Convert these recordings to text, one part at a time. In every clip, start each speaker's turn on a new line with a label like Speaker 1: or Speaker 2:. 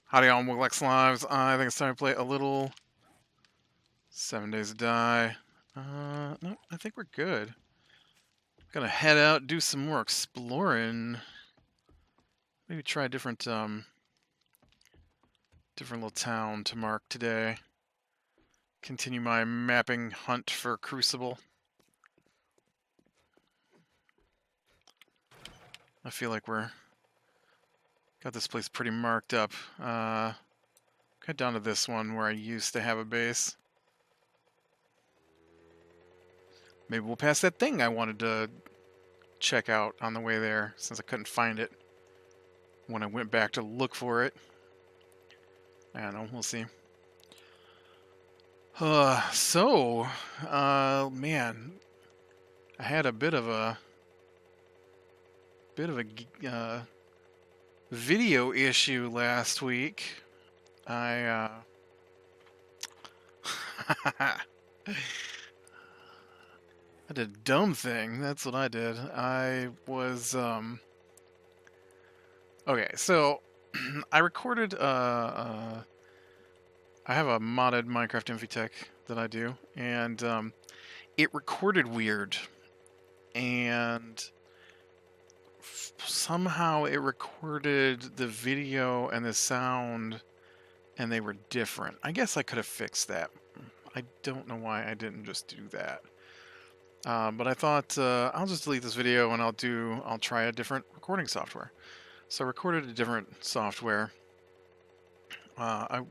Speaker 1: Howdy all, Muglex Lives. I think it's time to play a little 7 Days to Die. No, I think we're good. Gonna head out, do some more exploring. Maybe try a different little town to mark today. Continue my mapping hunt for Crucible. I feel like we're got this place pretty marked up. Got down to this one where I used to have a base. Maybe we'll pass that thing I wanted to check out on the way there, since I couldn't find it when I went back to look for it. I don't know, we'll see. Man, I had a bit of a video issue last week. I I did a dumb thing. That's what I did. I was okay. So I recorded I have a modded Minecraft Infotech that I do, and it recorded weird, and somehow it recorded the video and the sound, and they were different. I guess I could have fixed that. I don't know why I didn't just do that. But I thought I'll just delete this video and I'll try a different recording software. So I recorded a different software. I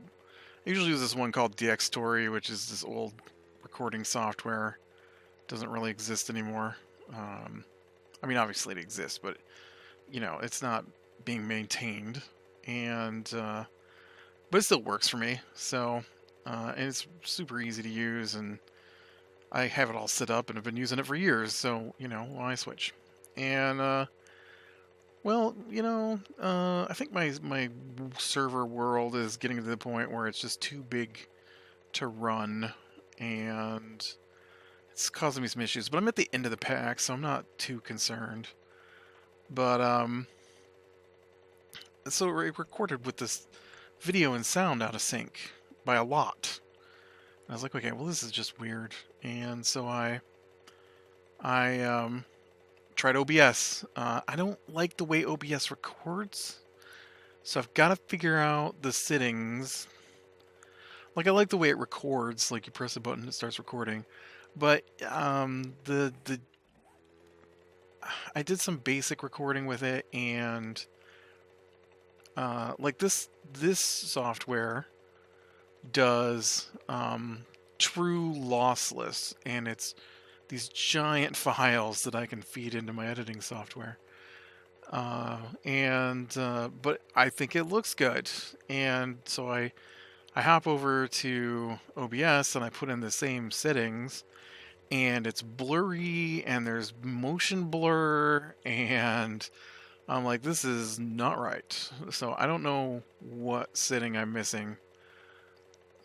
Speaker 1: usually use this one called DxStory, which is this old recording software. Doesn't really exist anymore. I mean, obviously it exists, but you know, it's not being maintained, and but it still works for me. So, and it's super easy to use, and I have it all set up and have been using it for years. So, you know, why switch? And well, you know, I think my server world is getting to the point where it's just too big to run, and it's causing me some issues. But I'm at the end of the pack, so I'm not too concerned. But so it recorded with this video and sound out of sync by a lot. And I was like, okay, well, this is just weird. And so I tried OBS. I don't like the way OBS records, so I've got to figure out the settings. Like, I like the way it records. Like, you press a button, it starts recording. But I did some basic recording with it, and like this software does true lossless, and it's these giant files that I can feed into my editing software. But I think it looks good, and so I hop over to OBS and I put in the same settings, and it's blurry and there's motion blur, and I'm like, this is not right. So I don't know what setting I'm missing.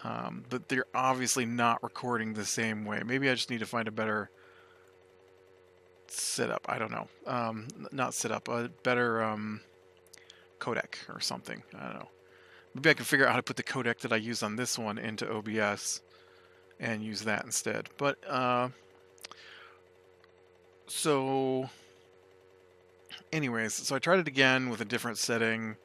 Speaker 1: But they're obviously not recording the same way. Maybe I just need to find a better setup. I don't know. Not setup, a better codec or something. I don't know. Maybe I can figure out how to put the codec that I use on this one into OBS and use that instead. But so anyways, so I tried it again with a different setting,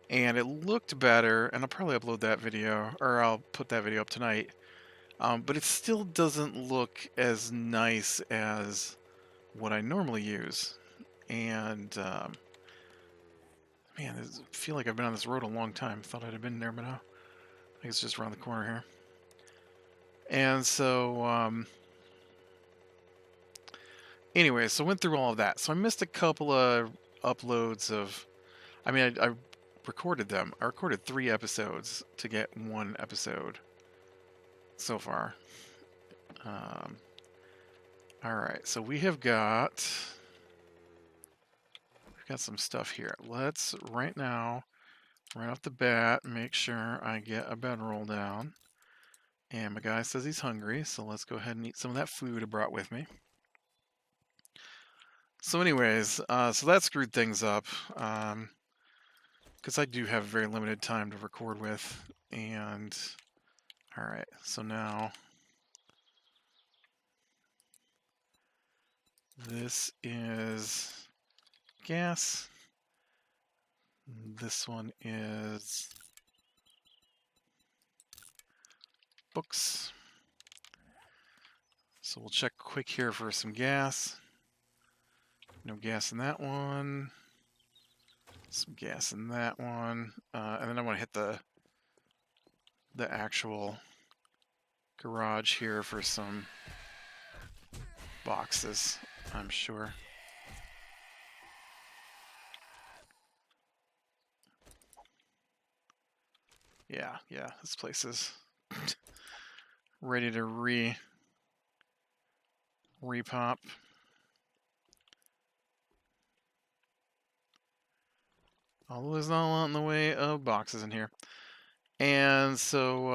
Speaker 1: and it looked better, and I'll probably upload that video, or I'll put that video up tonight. But it still doesn't look as nice as what I normally use. And man, I feel like I've been on this road a long time. Thought I'd have been there, but no. I think it's just around the corner here. And so anyway, so I went through all of that. So I missed a couple of uploads of, I mean, I recorded them. I recorded 3 episodes to get 1 episode so far. Alright, so we've got some stuff here. Let's, right now, right off the bat, make sure I get a bedroll down. And my guy says he's hungry, so let's go ahead and eat some of that food I brought with me. So anyways, so that screwed things up. because I do have very limited time to record with. And all right, so now this is gas. This one is books. So we'll check quick here for some gas. No gas in that one. Some gas in that one. And then I want to hit the actual garage here for some boxes, I'm sure. Yeah, this place is ready to repop. Although there's not a lot in the way of boxes in here. And so,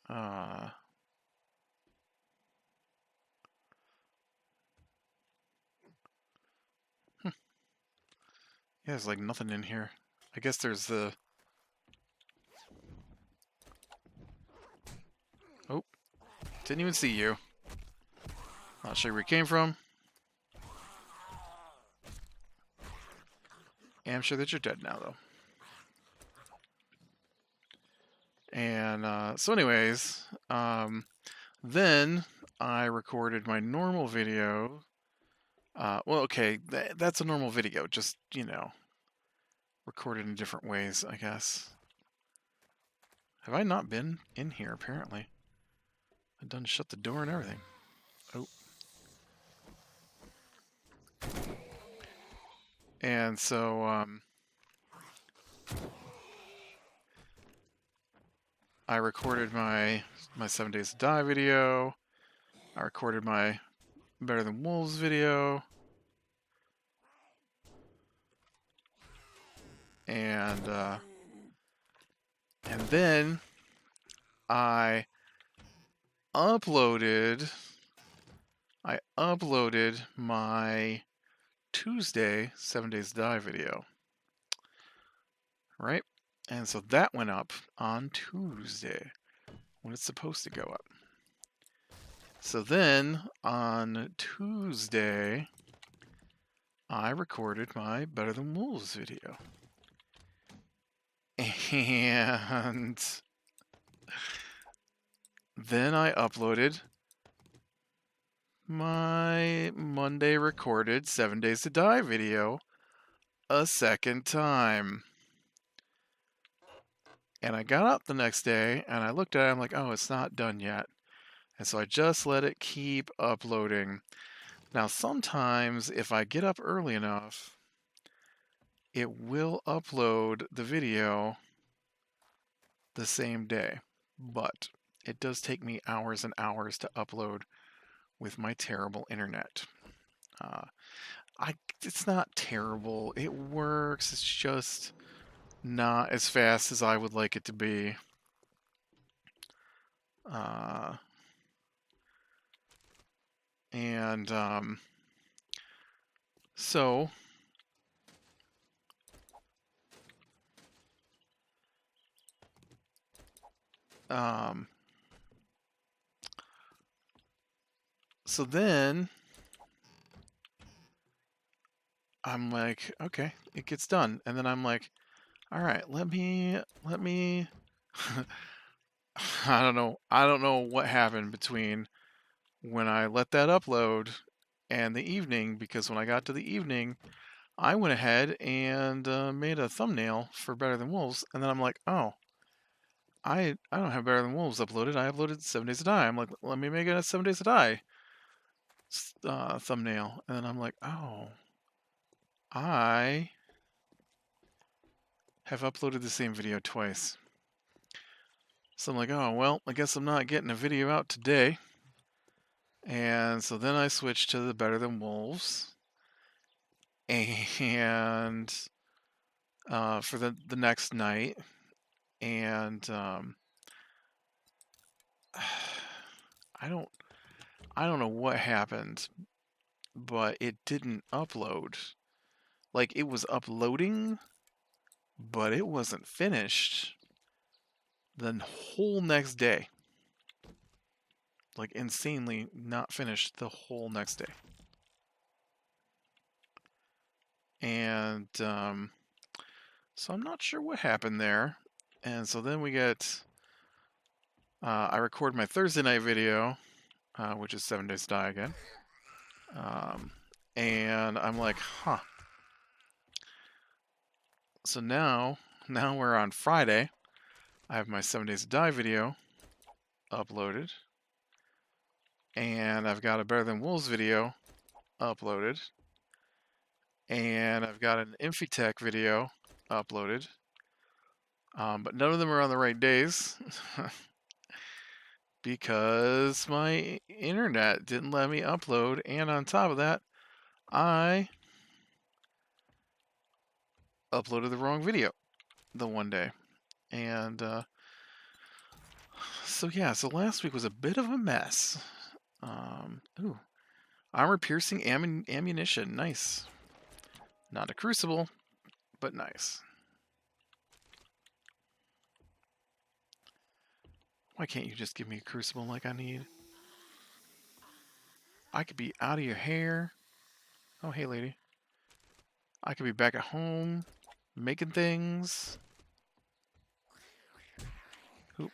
Speaker 1: yeah, there's like nothing in here. I guess there's the... Oh, didn't even see you. Not sure where you came from. I'm sure that you're dead now, though. And so anyways, then I recorded my normal video. Well, okay, that's a normal video, just, you know, recorded in different ways, I guess. Have I not been in here, apparently? I've done shut the door and everything. Oh. And so, I recorded my 7 Days to Die video. I recorded my Better Than Wolves video. And then I uploaded my Tuesday 7 Days to Die video. Right? And so that went up on Tuesday when it's supposed to go up. So then on Tuesday, I recorded my Better Than Wolves video. And then I uploaded my Monday recorded 7 Days to Die video a second time. And I got up the next day and I looked at it, I'm like, oh, it's not done yet. And so I just let it keep uploading. Now, sometimes if I get up early enough, it will upload the video the same day. But it does take me hours and hours to upload with my terrible internet. It's not terrible. It works. It's just not as fast as I would like it to be. So so then I'm like, okay, it gets done. And then I'm like, all right, let me I don't know what happened between when I let that upload and the evening, because when I got to the evening, I went ahead and made a thumbnail for Better Than Wolves, and then I'm like, oh, I don't have Better Than Wolves uploaded. I uploaded 7 Days to Die. I'm like, let me make a 7 Days to Die thumbnail, and then I'm like, oh, I have uploaded the same video twice. So I'm like, oh, well, I guess I'm not getting a video out today. And so then I switched to the Better Than Wolves. And for the next night. And I don't know what happened, but it didn't upload. Like, it was uploading, but it wasn't finished the whole next day. Like, insanely not finished the whole next day. And so I'm not sure what happened there. And so then we get, I record my Thursday night video, which is 7 Days to Die again. And I'm like, huh. So now we're on Friday. I have my 7 Days to Die video uploaded. And I've got a Better Than Wolves video uploaded. And I've got an Infitech video uploaded. But none of them are on the right days. Because my internet didn't let me upload. And on top of that, I uploaded the wrong video the one day. And so yeah, so last week was a bit of a mess. Ooh, armor-piercing ammunition, nice. Not a crucible, but nice. Why can't you just give me a crucible like I need? I could be out of your hair. Oh, hey, lady. I could be back at home, making things. Oop.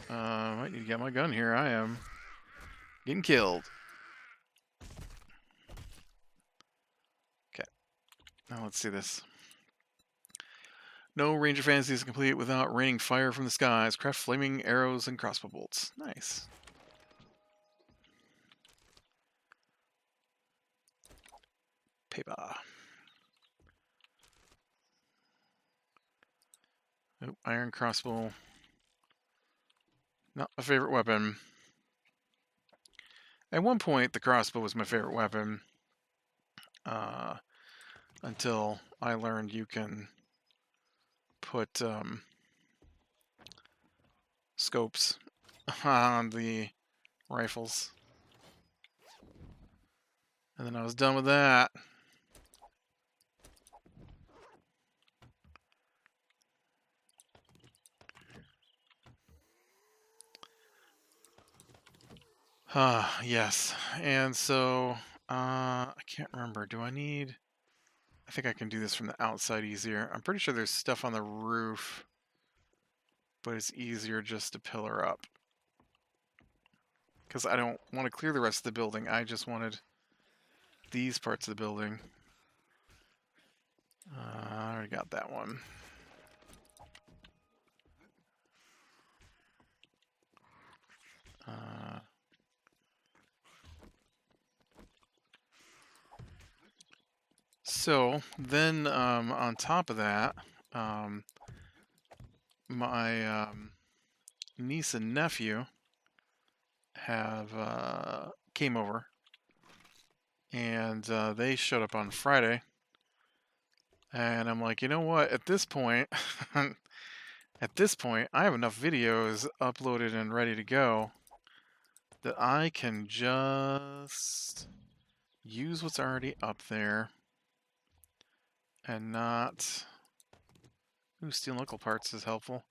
Speaker 1: Might need to get my gun here. I am getting killed. Okay. Now let's see this. No Ranger Fantasy is complete without raining fire from the skies. Craft flaming arrows and crossbow bolts. Nice. Paper. Oh, iron crossbow. Not my favorite weapon. At one point, the crossbow was my favorite weapon. Until I learned you can put scopes on the rifles. And then I was done with that. Yes. And so, I can't remember. Do I need... I think I can do this from the outside easier. I'm pretty sure there's stuff on the roof, but it's easier just to pillar up. Because I don't want to clear the rest of the building. I just wanted these parts of the building. I already got that one. So then on top of that, my niece and nephew have came over, and they showed up on Friday. And I'm like, you know what? At this point, I have enough videos uploaded and ready to go that I can just use what's already up there and not... Ooh, steel knuckle parts is helpful.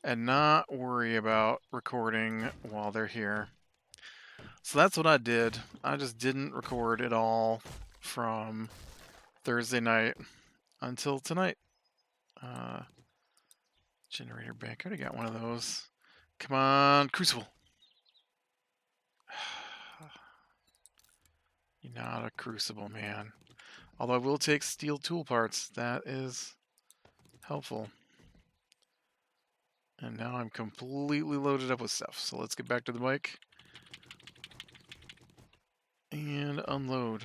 Speaker 1: And not worry about recording while they're here. So that's what I did. I just didn't record at all from Thursday night until tonight. Generator bank. I already got one of those. Come on, Crucible. You're not a Crucible, man. Although I will take steel tool parts. That is helpful. And now I'm completely loaded up with stuff. So let's get back to the bike. And unload.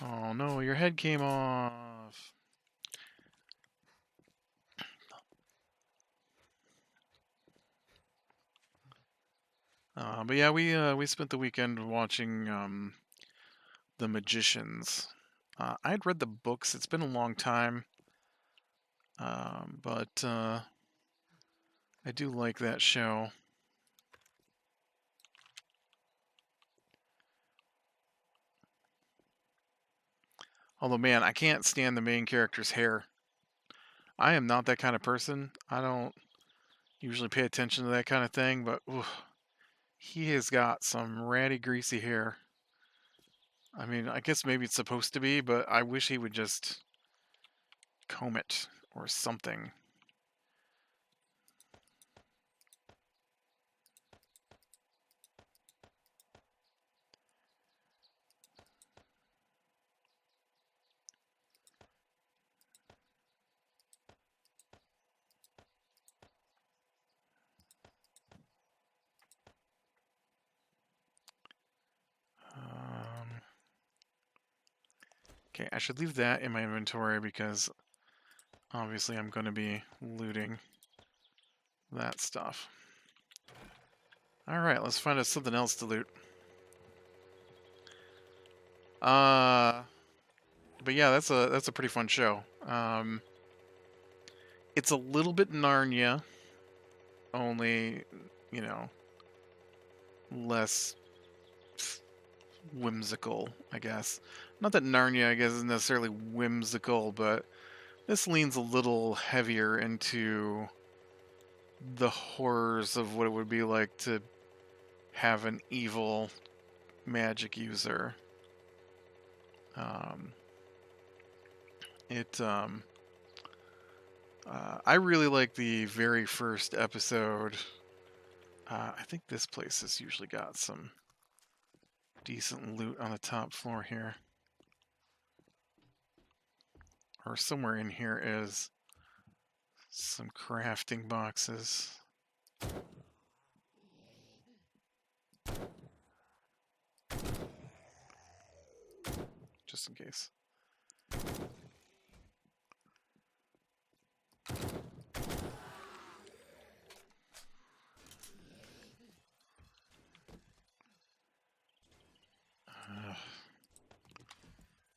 Speaker 1: Oh no, your head came off. But yeah, we spent the weekend watching The Magicians. I'd read the books. It's been a long time, but I do like that show. Although, man, I can't stand the main character's hair. I am not that kind of person. I don't usually pay attention to that kind of thing, but oof, he has got some ratty, greasy hair. I mean, I guess maybe it's supposed to be, but I wish he would just comb it or something. Okay, I should leave that in my inventory because obviously I'm going to be looting that stuff. Alright, let's find us something else to loot. But yeah, that's a pretty fun show. It's a little bit Narnia, only, you know, less whimsical, I guess. Not that Narnia, I guess, is necessarily whimsical, but this leans a little heavier into the horrors of what it would be like to have an evil magic user. Um, it I really like the very first episode. I think this place has usually got some decent loot on the top floor here. Or somewhere in here is some crafting boxes. Just in case.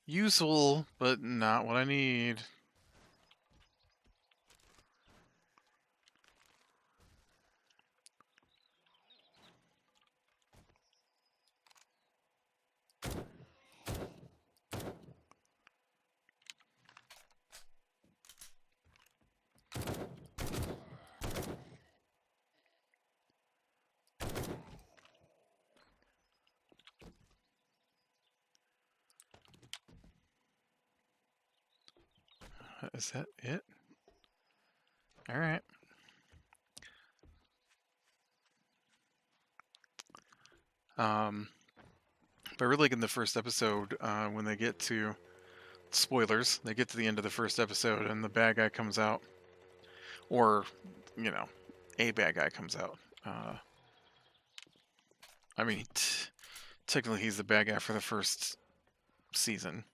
Speaker 1: Useful, but not what I need. Is that it? Alright. But really, like in the first episode, when they get to spoilers, they get to the end of the first episode and the bad guy comes out, or you know, a bad guy comes out. I mean, technically he's the bad guy for the first season.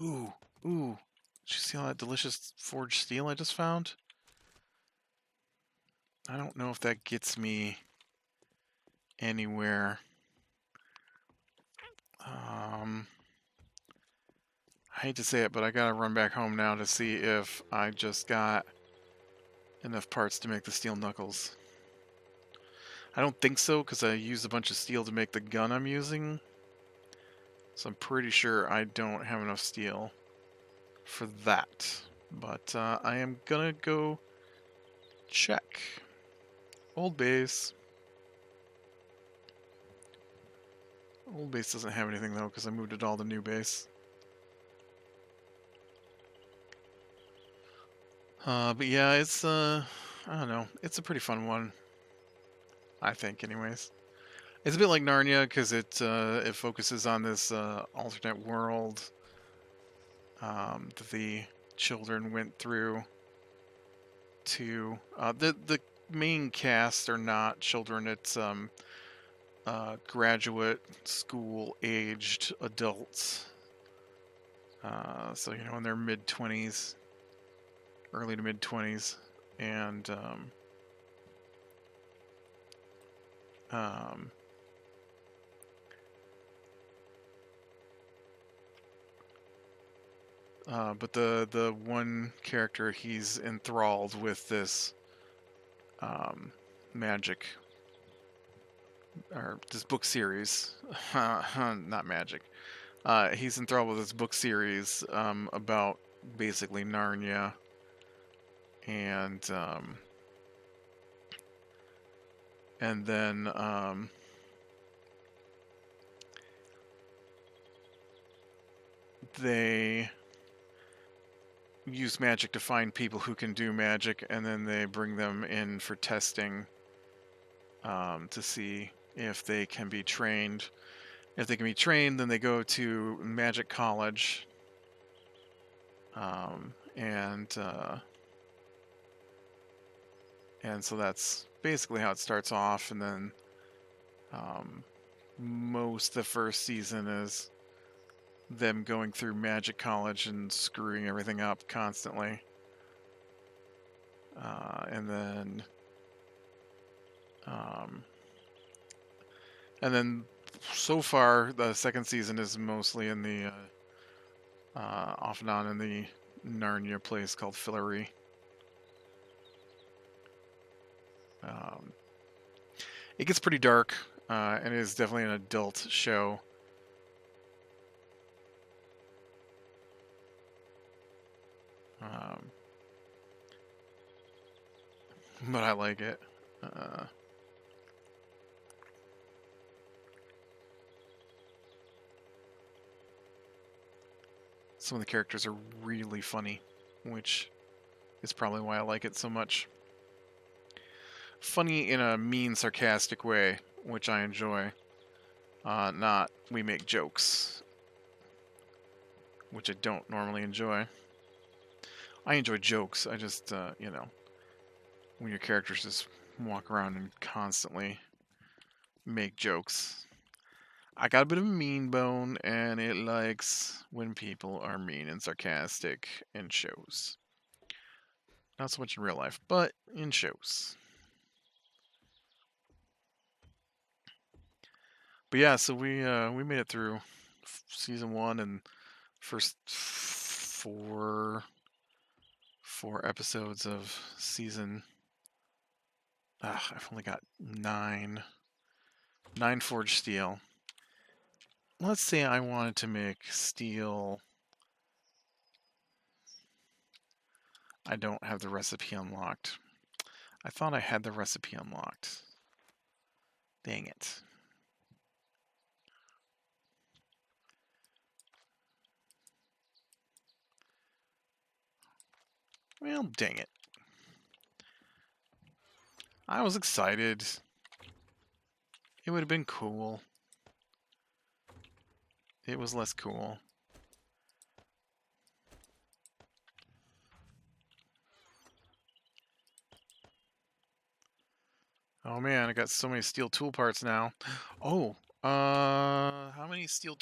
Speaker 1: Ooh, ooh! Did you see all that delicious forged steel I just found? I don't know if that gets me anywhere. I hate to say it, but I gotta run back home now to see if I just got enough parts to make the steel knuckles. I don't think so, because I used a bunch of steel to make the gun I'm using. So I'm pretty sure I don't have enough steel for that. But I am gonna go check. Old base. Old base doesn't have anything though, because I moved it all to new base. But yeah, it's I don't know, it's a pretty fun one. I think, anyways. It's a bit like Narnia because it focuses on this alternate world that the children went through. To the main cast are not children; it's graduate school aged adults. So you know, in their mid-20s, early to mid-20s, and Um, but the one character, he's enthralled with this magic, or this book series. Not magic. He's enthralled with this book series about basically Narnia, and then they use magic to find people who can do magic, and then they bring them in for testing to see if they can be trained. If they can be trained, then they go to magic college, um, and uh, and so that's basically how it starts off. And then most of the first season is them going through magic college and screwing everything up constantly. And then um, so far the second season is mostly in the off and on in the Narnia place called Fillory. It gets pretty dark, and it is definitely an adult show. But I like it. Some of the characters are really funny, which is probably why I like it so much. Funny in a mean, sarcastic way, which I enjoy. Not we make jokes, which I don't normally enjoy. I enjoy jokes. I just, when your characters just walk around and constantly make jokes. I got a bit of a mean bone, and it likes when people are mean and sarcastic in shows. Not so much in real life, but in shows. But yeah, so we made it through season 1 and first four episodes of season. I've only got 9 forged steel. Let's say I wanted to make steel. I don't have the recipe unlocked. I thought I had the recipe unlocked. Dang it. Well, dang it. I was excited. It would have been cool. It was less cool. Oh man, I got so many steel tool parts now. Oh, how many steel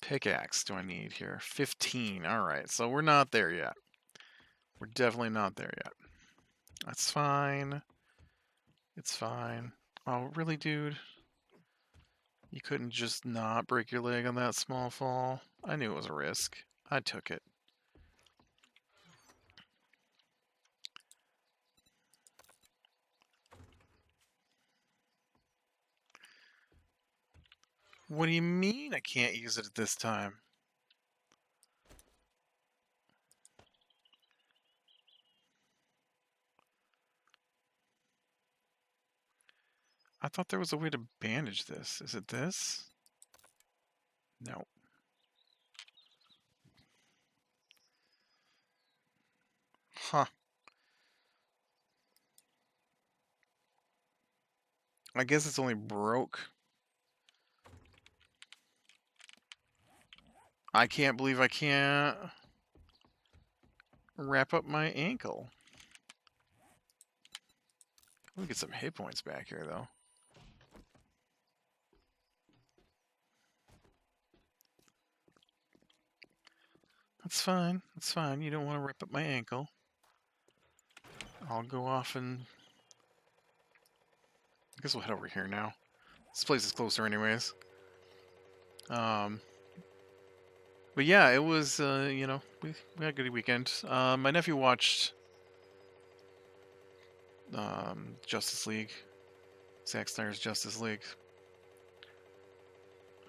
Speaker 1: pickaxe do I need here? 15. All right, so we're not there yet. We're definitely not there yet. That's fine. It's fine. Oh, really, dude? You couldn't just not break your leg on that small fall? I knew it was a risk. I took it. What do you mean I can't use it at this time? I thought there was a way to bandage this. Is it this? No. Huh. I guess it's only broke. I can't believe I can't wrap up my ankle. Let me get some hit points back here, though. That's fine. That's fine. You don't want to rip up my ankle. I'll go off and I guess we'll head over here now. This place is closer anyways. But yeah, it was, you know, we had a good weekend. My nephew watched Justice League, Zack Snyder's Justice League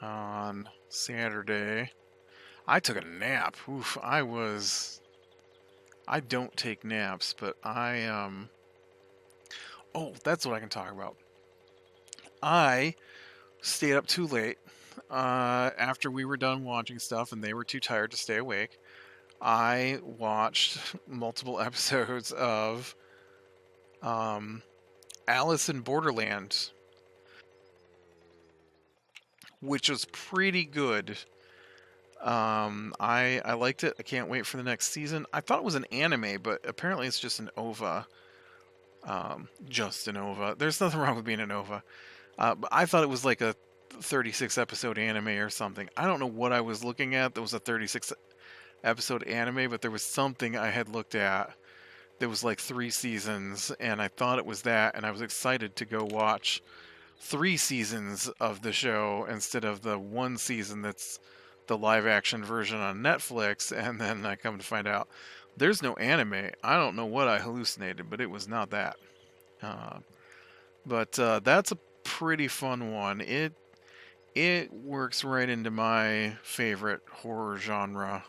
Speaker 1: on Saturday. I took a nap. Oof, I don't take naps, but oh, that's what I can talk about. I stayed up too late after we were done watching stuff and they were too tired to stay awake. I watched multiple episodes of Alice in Borderlands, which was pretty good. I liked it. I can't wait for the next season. I thought it was an anime, but apparently it's just an OVA. Just an OVA. There's nothing wrong with being an OVA. But I thought it was like a 36 episode anime or something. I don't know what I was looking at. There was a 36 episode anime, but there was something I had looked at. There was like 3 seasons, and I thought it was that, and I was excited to go watch 3 seasons of the show instead of the 1 season that's the live action version on Netflix, and then I come to find out there's no anime. I don't know what I hallucinated, but it was not that. But that's a pretty fun one. It works right into my favorite horror genre.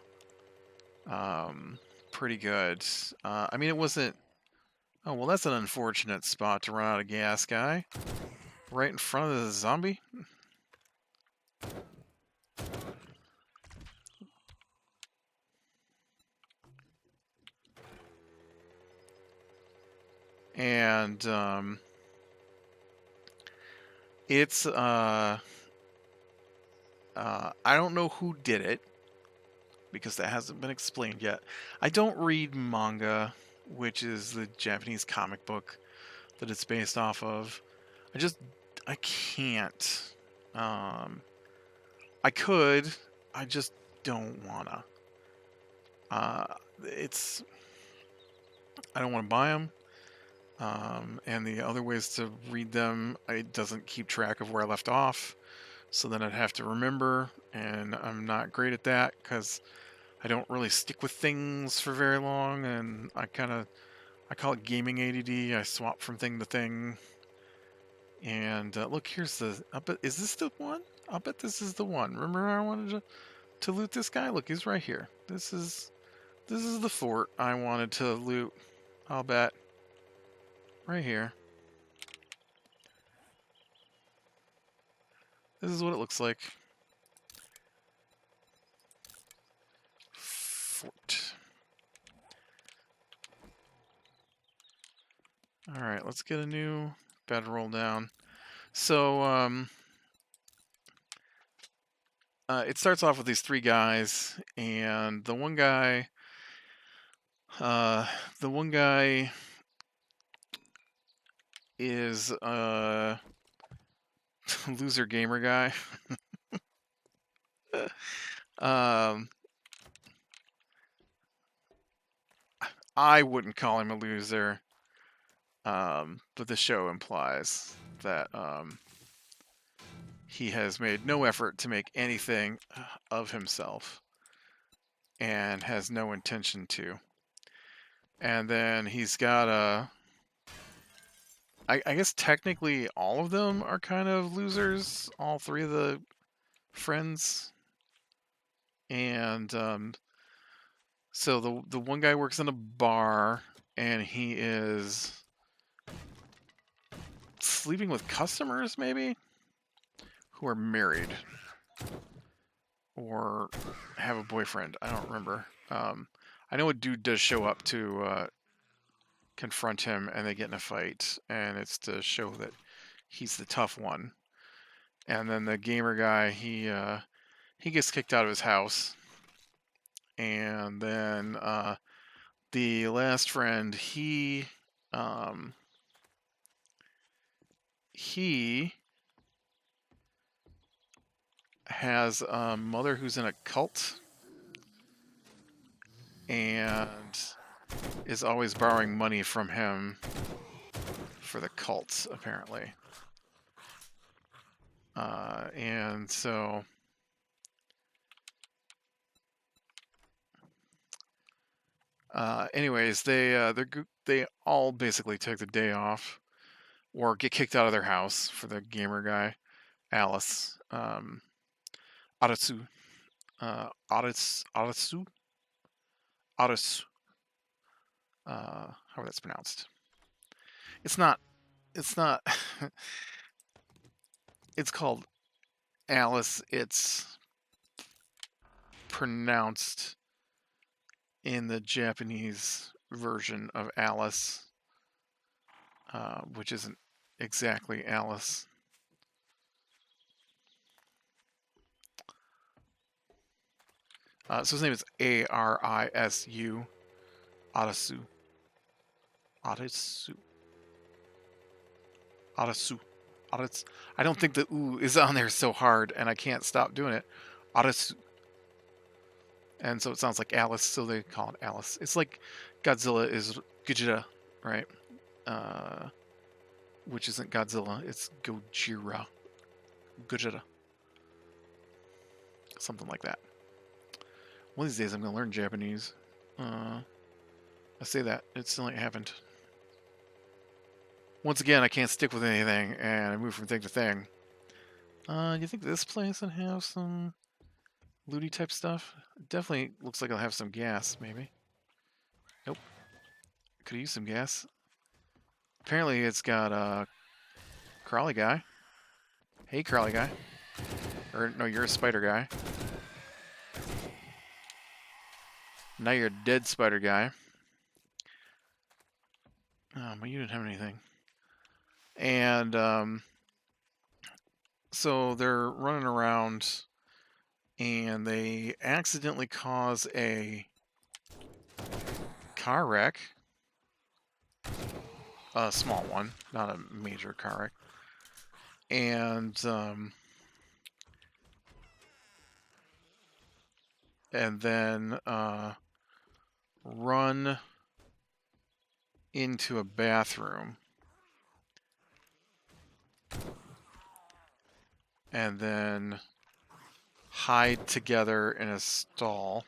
Speaker 1: Pretty good. I mean, it wasn't. Oh well, that's an unfortunate spot to run out of gas, guy. Right in front of the zombie. And it's I don't know who did it because that hasn't been explained yet. I don't read manga, which is the Japanese comic book that it's based off of. I can't. I could. I just don't wanna. It's. I don't want to buy them. And the other ways to read them, it doesn't keep track of where I left off. So then I'd have to remember, and I'm not great at that because I don't really stick with things for very long, and I call it gaming ADD. I swap from thing to thing. And look, here's the. Is this the one? I'll bet this is the one. Remember I wanted to loot this guy? Look, he's right here. This is the fort I wanted to loot. I'll bet. Right here. This is what it looks like. Fort. Alright, let's get a new bedroll down. So, it starts off with these 3 guys, and the one guy is a loser gamer guy. I wouldn't call him a loser, but the show implies that he has made no effort to make anything of himself and has no intention to. And then he's got I guess technically all of them are kind of losers, all 3 of the friends. And so the one guy works in a bar, and he is sleeping with customers, maybe, who are married or have a boyfriend. I don't remember. I know a dude does show up to confront him, and they get in a fight, and it's to show that he's the tough one. And then the gamer guy, he gets kicked out of his house, and then the last friend, he has a mother who's in a cult, and is always borrowing money from him for the cults, apparently. And so... anyways, they all basically take the day off or get kicked out of their house for the gamer guy, Alice, Aratsu, Aratsu, Aratsu, how that's pronounced. It's not. It's not. It's called Alice. It's pronounced in the Japanese version of Alice, which isn't exactly Alice. So his name is Arisu, Arasu, Arasu, Arasu, Arasu. I don't think the "oo" is on there so hard, and I can't stop doing it. Arasu. And so it sounds like Alice, so they call it Alice. It's like Godzilla is Gojira, right? Which isn't Godzilla, it's Gojira. Gojira. Something like that. One of these days I'm going to learn Japanese. I say that, it still ain't happened. Once again, I can't stick with anything, and I move from thing to thing. Do you think this place would have some looty type stuff? It definitely looks like it'll have some gas, maybe. Nope. Could use some gas. Apparently it's got a crawly guy. Hey, crawly guy. Or, no, you're a spider guy. Now you're a dead spider guy. But you didn't have anything. And, so they're running around, and they accidentally cause a car wreck. A small one, not a major car wreck. And then run into a bathroom. And then hide together in a stall.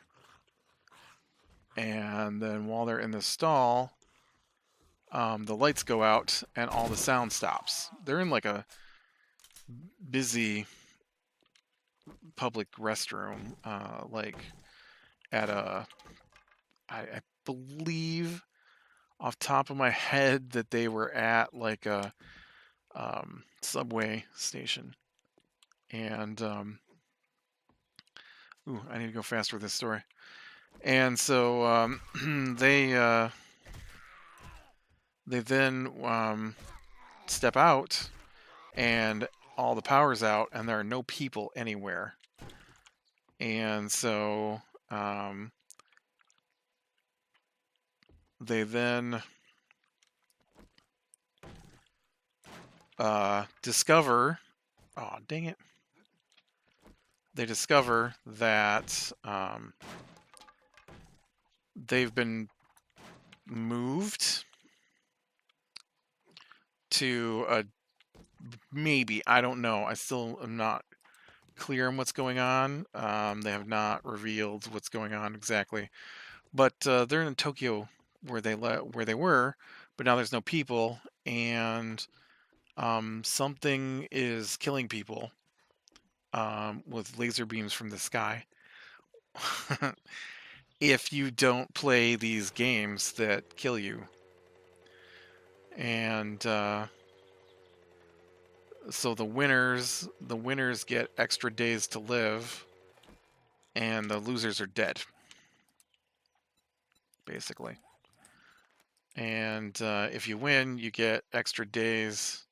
Speaker 1: And then while they're in the stall, the lights go out and all the sound stops. They're in like a busy public restroom, like at a, I believe off top of my head that they were at like a subway station. And ooh, I need to go faster with this story. And so they then step out, and all the power's out, and there are no people anywhere. And so they then discover, oh dang it, they discover that they've been moved to a, maybe, I don't know, I still am not clear on what's going on. They have not revealed what's going on exactly, but they're in Tokyo where they were, but now there's no people, and something is killing people with laser beams from the sky. If you don't play these games that kill you. And so the winners get extra days to live, and the losers are dead, basically. And if you win, you get extra days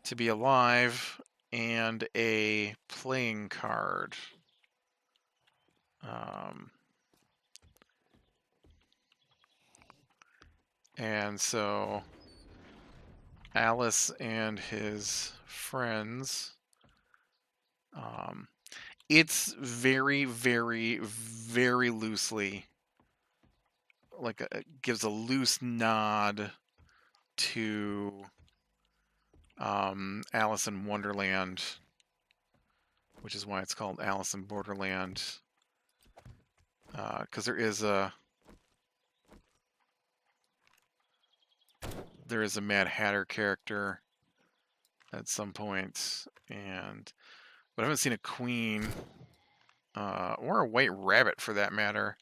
Speaker 1: to be alive and a playing card. And so Alice and his friends, it's very, very, very loosely like gives a loose nod to Alice in Wonderland, which is why it's called Alice in Borderland. Because there is a Mad Hatter character at some point, but I haven't seen a queen or a white rabbit for that matter.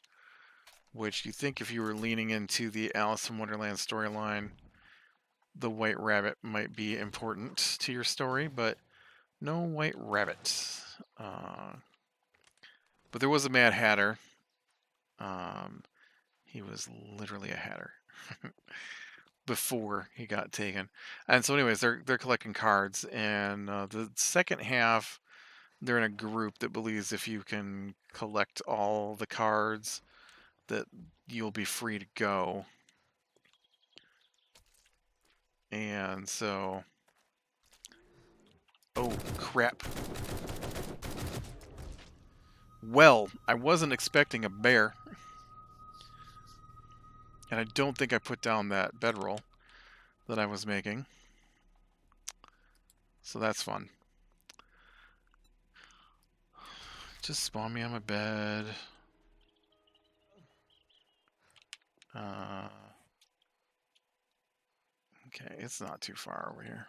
Speaker 1: Which you think if you were leaning into the Alice in Wonderland storyline, the white rabbit might be important to your story, but no white rabbit. But there was a Mad Hatter. He was literally a hatter before he got taken. And so anyways, they're collecting cards, and the second half, they're in a group that believes if you can collect all the cards, that you'll be free to go. And so... Oh, crap. Well, I wasn't expecting a bear. And I don't think I put down that bedroll that I was making. So that's fun. Just spawn me on my bed. Okay, it's not too far over here.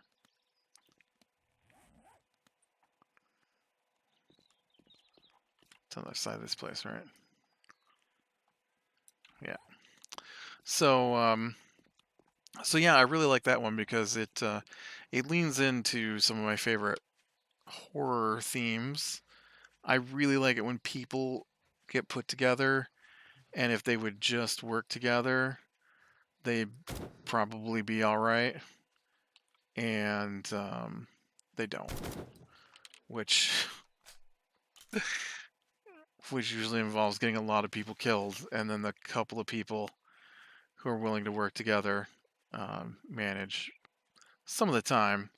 Speaker 1: It's on the other side of this place, right? Yeah. So, so yeah, I really like that one because it leans into some of my favorite horror themes. I really like it when people get put together, and if they would just work together, they'd probably be all right. And they don't, which usually involves getting a lot of people killed, and then the couple of people who are willing to work together manage some of the time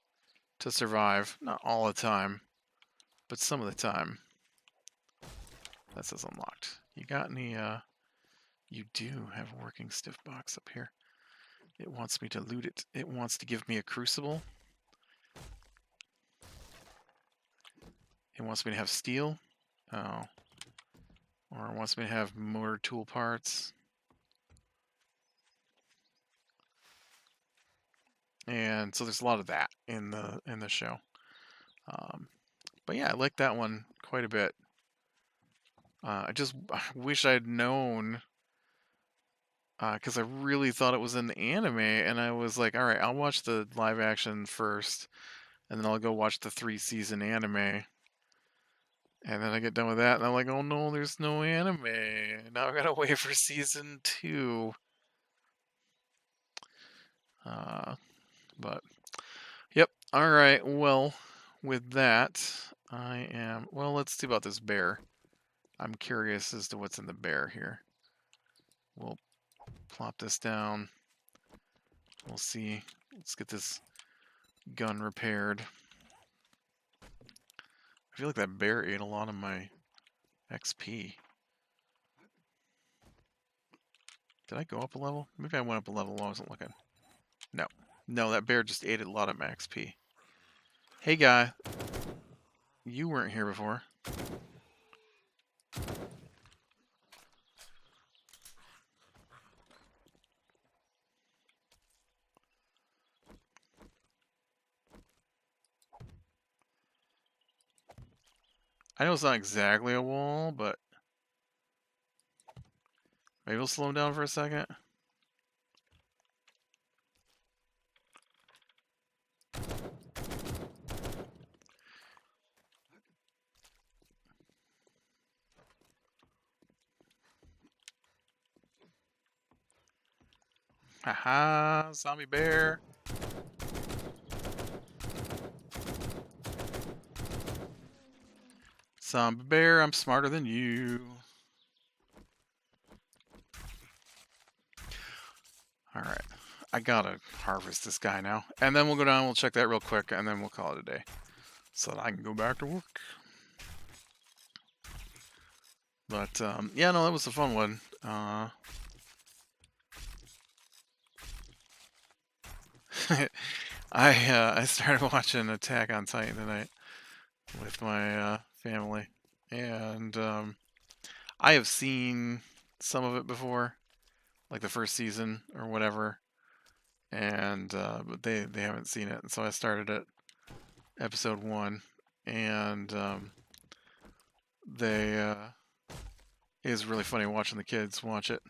Speaker 1: to survive. Not all the time, but some of the time. That says unlocked. You got any, you do have a working stiff box up here. It wants me to loot it. It wants to give me a crucible. It wants me to have steel. Oh. Or it wants me to have motor tool parts. And so there's a lot of that in the show. But yeah, I like that one quite a bit. I wish I'd known, because I really thought it was an anime, and I was like, all right, I'll watch the live action first, and then I'll go watch the 3-season anime. And then I get done with that, and I'm like, oh no, there's no anime. Now I gotta wait for season 2. But, yep, alright, well, with that, well, let's see about this bear. I'm curious as to what's in the bear here. We'll plop this down. We'll see. Let's get this gun repaired. I feel like that bear ate a lot of my XP. Did I go up a level? Maybe I went up a level while I wasn't looking. No. No, that bear just ate a lot of my XP. Hey, guy. You weren't here before. I know it's not exactly a wall, but maybe we'll slow him down for a second. Haha, zombie bear. Zombie bear, I'm smarter than you. Alright. I gotta harvest this guy now. And then we'll go down, we'll check that real quick, and then we'll call it a day. So that I can go back to work. But, yeah, no, that was a fun one. I started watching Attack on Titan tonight with my family, and I have seen some of it before, like the first season or whatever, and but they haven't seen it, and so I started at episode 1, and they it was really funny watching the kids watch it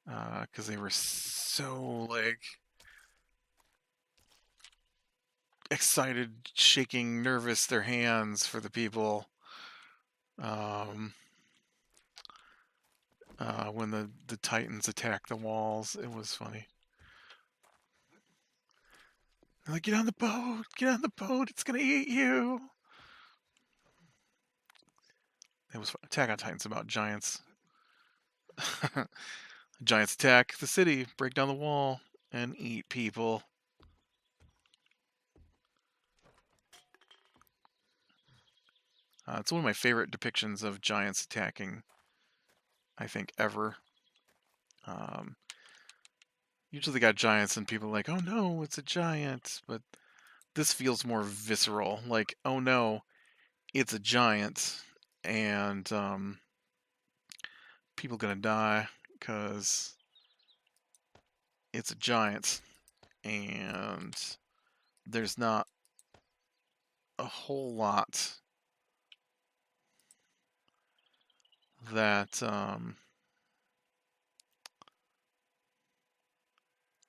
Speaker 1: because they were so like excited, shaking, nervous, their hands for the people. Um, when the Titans attack the walls, it was funny. They're like, get on the boat, it's gonna eat you. It was fun. Attack on Titan's about giants. Giants attack the city, break down the wall, and eat people. It's one of my favorite depictions of giants attacking, I think, ever. Um, usually they got giants and people are like, oh no, it's a giant. But this feels more visceral. Like, oh no, it's a giant. And people gonna die because it's a giant. And there's not a whole lot that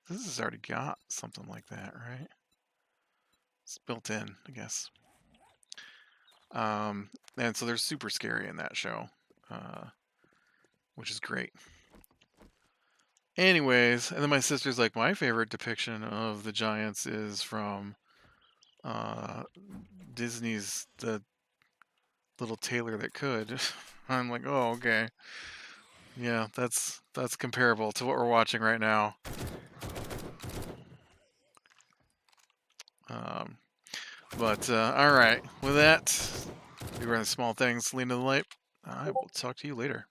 Speaker 1: this has already got something like that, right? It's built in, I guess. And so they're super scary in that show, which is great. Anyways, and then my sister's like, my favorite depiction of the giants is from Disney's The Little Tailor That Could. I'm like, oh, okay. Yeah, that's comparable to what we're watching right now. But all right, with that, we run the small things, lean to the light. I will talk to you later.